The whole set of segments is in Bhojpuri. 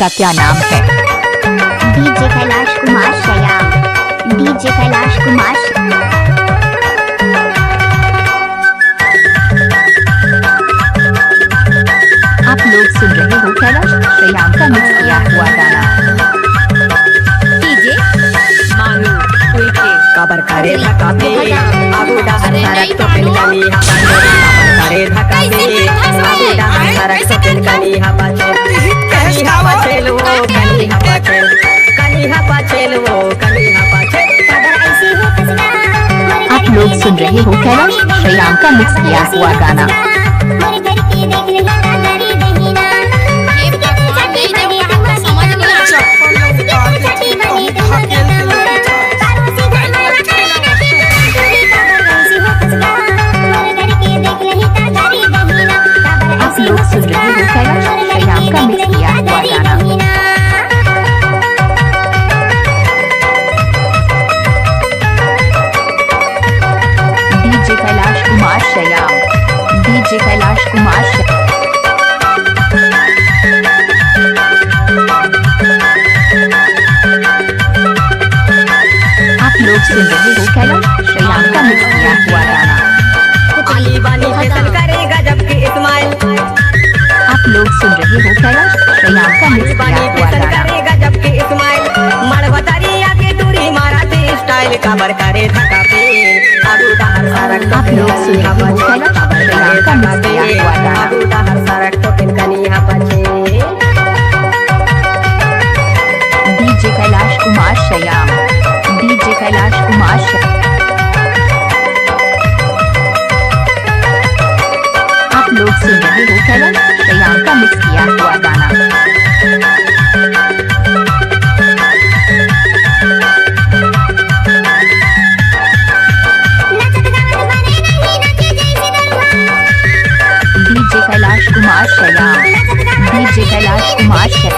का क्या नाम है? डीजे कैलाश कुमार श्याम। डीजे कैलाश कुमार आप लोग सुन रहे हो कैलाश श्याम का मिक्स किया हुआ गाना। डीजे मानू उइके काबर करे धक्का पे आगू डाहर सरक तो पिलकनी करे धक्का पे आगू डाहर सरक तो पिलकनी हवा चल कनी हवा चल वो कनी हवा चल कनी हवा चल वो कनी हवा चल काबर ऐसे हो कसना। आप लोग सुन रहे हो कैलाश श्याम का मिक्स किया हुआ गाना। मोरे घर के देख ले तारी दहीना। ये नहीं जब कहा समझ नहीं आ छठी बनी तुम देना मोरे पारोसी घर में काबर ऐसे हो कसना। मोरे घर के देख ले तारी दहीना। काबर आप लोग सुन रहे हो कैलाश श्याम का मिक्स किया हुआ गाना। डीजे कैलाश कुमार श्याम। डीजे कैलाश कुमार श्याम। आप लोग सुन रहे हो कैलाश श्याम का मिक्स किया हुआ गाना। आली बानी फैशन करे गजब के इस्माइल आप लोग सुन रहे हो कैलाश श्याम का मिक्स किया बानी हुआ फैशन गाना। करे गजब के इस्माइल मड़वतरिया के दूरी मारा थे स्टाइल काबर करे धक्का पे आगू डाहर सरक तो आप लोग सुन रहे हो कैलाश श्याम का मिक्स किया हुआ गाना। आगू डाहर सरक तो पिलकनी हवा चल डीजे कैलाश कुमार श्याम। डीजे कैलाश कुमार श्याम। आप लोग सुन रहे हो कैलाश श्याम का मिक्स किया हुआ गाना। डीजे कैलाश कुमार श्याम। डीजे कैलाश कुमार श्याम।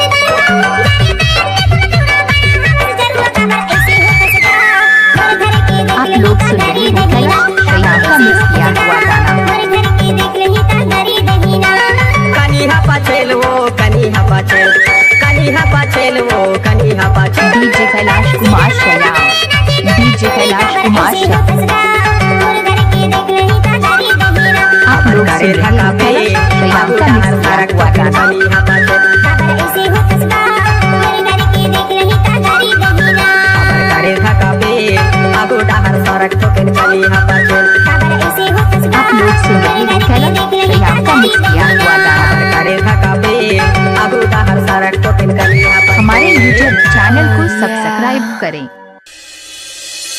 आप लोग सुन रहे हो कैलाश श्याम का मिक्स किया हुआ गाना। कनी हवा चल वो कनी हवा चल कनी हवा चल वो कनी हवा चल डीजे कैलाश कुमार श्याम। डीजे कैलाश कुमार श्याम। आप लोग सुन रहे हो कैलाश श्याम का मिक्स किया हुआ गाना। कनी हवा चल करे धक्का पे आगू डाहर सरक तो पिलकनी हवा चल आप लोग सुन रहे हो कैलाश श्याम का मिक्स किया हुआ गाना। करे धक्का पे आगू डाहर सरक तो पिलकनी हवा हमारे YouTube चैनल को सब्सक्राइब करें।